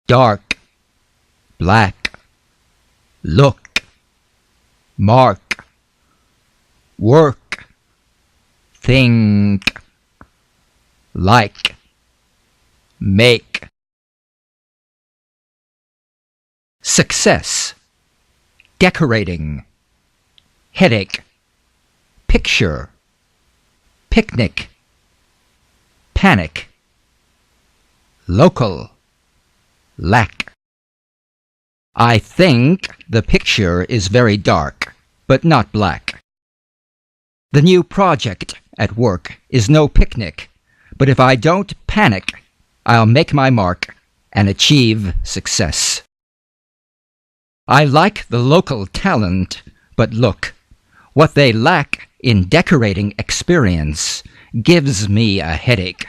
dark, black, look, mark, work, think, like, make. Success, decorating, headache, picture, picnic, panic, local, lack. I think the picture is very dark, but not black. The new project at work is no picnic, but if I don't panic, I'll make my mark and achieve success. I like the local talent, but look, what they lack in decorating experience gives me a headache.